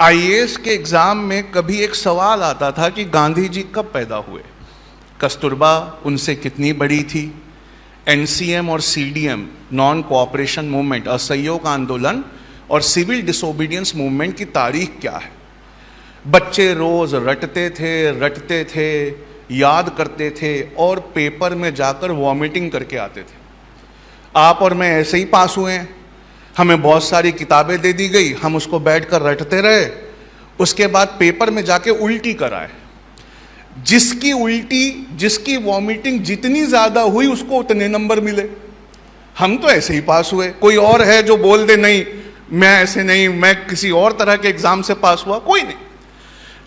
IAS के exam में कभी एक सवाल आता था कि गांधी जी कब पैदा हुए, कस्तूरबा उनसे कितनी बड़ी थी, एनसीएम और सीडीएम नॉन कोऑपरेशन मूवमेंट असहयोग आंदोलन और सिविल डिसोबीडियंस मूवमेंट की तारीख क्या है। बच्चे रोज रटते थे, याद करते थे और पेपर में जाकर वॉमिटिंग करके आते थे। आप और मैं ऐसे ही पास हुए हैं। हमें बहुत सारी किताबें दे दी गई, हम उसको बैठकर रटते रहे, उसके बाद पेपर में जाके उल्टी कराए। जिसकी वॉमिटिंग जितनी ज्यादा हुई उसको उतने नंबर मिले। हम तो ऐसे ही पास हुए। कोई और है जो बोल दे नहीं मैं ऐसे नहीं, मैं किसी और तरह के एग्जाम से पास हुआ, कोई नहीं।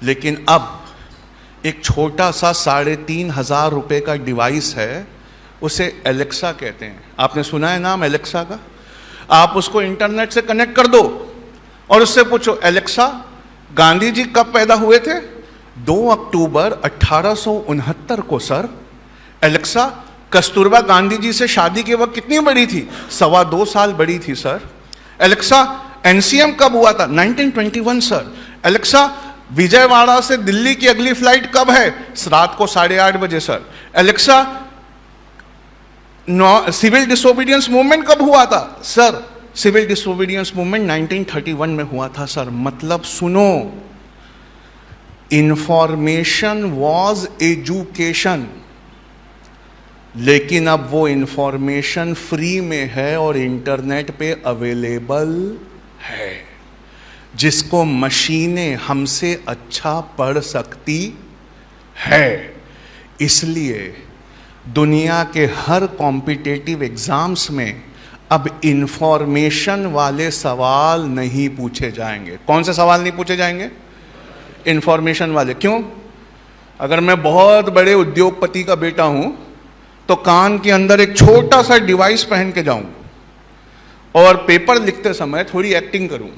लेकिन अब एक छोटा सा 3,500 रुपए का डिवाइस है, उसे एलेक्सा कहते हैं। आपने सुना है नाम एलेक्सा का? आप उसको इंटरनेट से कनेक्ट कर दो और उससे पूछो, एलेक्सा गांधी जी कब पैदा हुए थे? 2 अक्टूबर 1869 को सर। एलेक्सा कस्तूरबा गांधी जी से शादी के वक्त कितनी बड़ी थी? 2.25 साल बड़ी थी सर। एलेक्सा एनसीएम कब हुआ था? 1921 सर। एलेक्सा विजयवाड़ा से दिल्ली की अगली फ्लाइट कब है? रात को 8:30 बजे sir. Alexa civil disobedience movement कब हुआ था? सर सिविल डिसोबीडियंस मूवमेंट 1931 में हुआ था सर। मतलब सुनो, इंफॉर्मेशन वॉज एजुकेशन, लेकिन अब वो इंफॉर्मेशन फ्री में है और इंटरनेट पे अवेलेबल है, जिसको मशीनें हमसे अच्छा पढ़ सकती है। इसलिए दुनिया के हर कॉम्पिटिटिव एग्जाम्स में अब इंफॉर्मेशन वाले सवाल नहीं पूछे जाएंगे। कौन से सवाल नहीं पूछे जाएंगे? इंफॉर्मेशन वाले। क्यों? अगर मैं बहुत बड़े उद्योगपति का बेटा हूं तो कान के अंदर एक छोटा सा डिवाइस पहन के जाऊं और पेपर लिखते समय थोड़ी एक्टिंग करूं,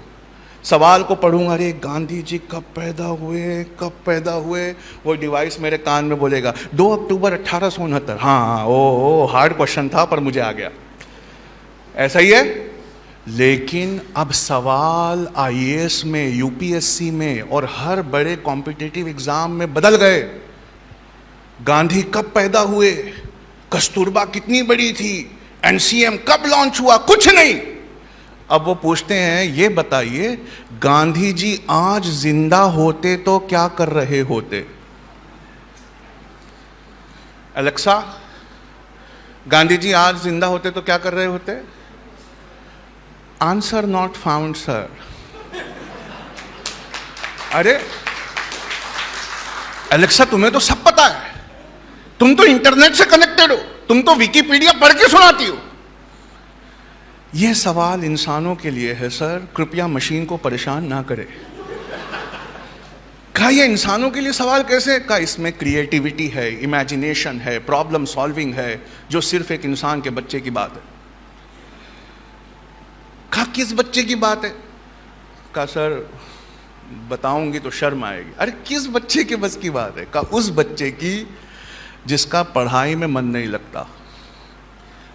सवाल को पढ़ूंगा, अरे गांधी जी कब पैदा हुए, वो डिवाइस मेरे कान में बोलेगा 2 अक्टूबर 1869। हाँ, ओ हार्ड क्वेश्चन था पर मुझे आ गया। ऐसा ही है। लेकिन अब सवाल आईएएस में, यूपीएससी में और हर बड़े कॉम्पिटिटिव एग्जाम में बदल गए। गांधी कब पैदा हुए, कस्तूरबा कितनी बड़ी थी, एनसीएम कब लॉन्च हुआ, कुछ नहीं। अब वो पूछते हैं, ये बताइए गांधी जी आज जिंदा होते तो क्या कर रहे होते? एलेक्सा गांधी जी आज जिंदा होते तो क्या कर रहे होते? Answer not found sir. अरे एलेक्सा तुम्हें तो सब पता है, तुम तो इंटरनेट से कनेक्टेड हो, तुम तो विकिपीडिया पढ़ के सुनाती हो। यह सवाल इंसानों के लिए है सर, कृपया मशीन को परेशान ना करें। कहा यह इंसानों के लिए सवाल कैसे? कहा इसमें क्रिएटिविटी है, इमेजिनेशन है, प्रॉब्लम सॉल्विंग है, जो सिर्फ एक इंसान के बच्चे की बात है। कहा किस बच्चे की बात है? कहा सर बताऊंगी तो शर्म आएगी। अरे किस बच्चे के बस की बात है? कहा उस बच्चे की जिसका पढ़ाई में मन नहीं लगता,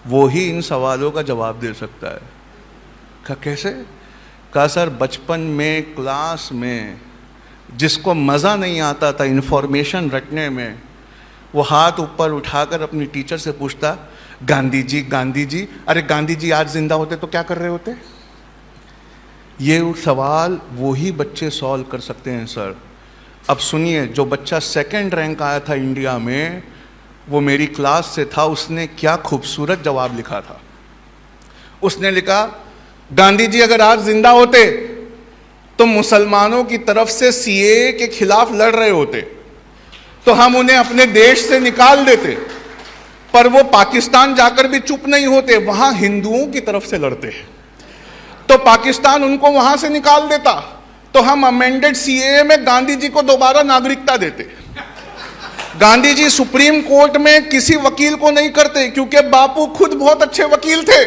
वो ही इन सवालों का जवाब दे सकता है। कहा कैसे? कहा सर बचपन में क्लास में जिसको मज़ा नहीं आता था इंफॉर्मेशन रटने में, वो हाथ ऊपर उठाकर अपनी टीचर से पूछता, गांधी जी, अरे गांधी जी आज जिंदा होते तो क्या कर रहे होते? ये सवाल वो ही बच्चे सॉल्व कर सकते हैं सर। अब सुनिए, जो बच्चा 2nd रैंक आया था इंडिया में, वो मेरी क्लास से था, उसने क्या खूबसूरत जवाब लिखा था। उसने लिखा, गांधी जी अगर आज जिंदा होते तो मुसलमानों की तरफ से सीएए के खिलाफ लड़ रहे होते, तो हम उन्हें अपने देश से निकाल देते, पर वो पाकिस्तान जाकर भी चुप नहीं होते, वहां हिंदुओं की तरफ से लड़ते, तो पाकिस्तान उनको वहां से निकाल देता, तो हम अमेंडेड सीएए में गांधी जी को दोबारा नागरिकता देते। गांधी जी सुप्रीम कोर्ट में किसी वकील को नहीं करते, क्योंकि बापू खुद बहुत अच्छे वकील थे।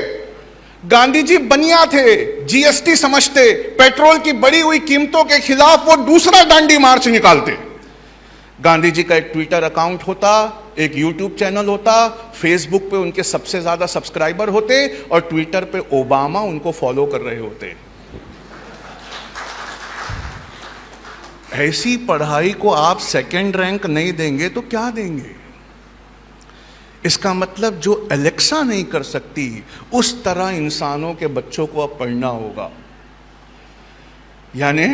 गांधी जी बनिया थे, जीएसटी समझते, पेट्रोल की बढ़ी हुई कीमतों के खिलाफ वो दूसरा दांडी मार्च निकालते। गांधी जी का एक ट्विटर अकाउंट होता, एक यूट्यूब चैनल होता, फेसबुक पे उनके सबसे ज्यादा सब्सक्राइबर होते और ट्विटर पे ओबामा उनको फॉलो कर रहे होते। ऐसी पढ़ाई को आप सेकंड रैंक नहीं देंगे तो क्या देंगे? इसका मतलब जो एलेक्सा नहीं कर सकती, उस तरह इंसानों के बच्चों को अब पढ़ना होगा। यानी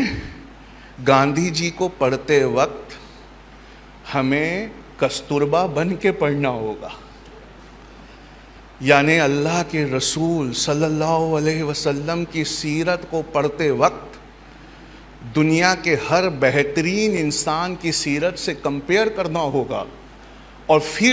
गांधी जी को पढ़ते वक्त हमें कस्तूरबा बन के पढ़ना होगा। यानी अल्लाह के रसूल सल्लल्लाहु अलैहि वसल्लम की सीरत को पढ़ते वक्त दुनिया के हर बेहतरीन इंसान की सीरत से कंपेयर करना होगा और फिर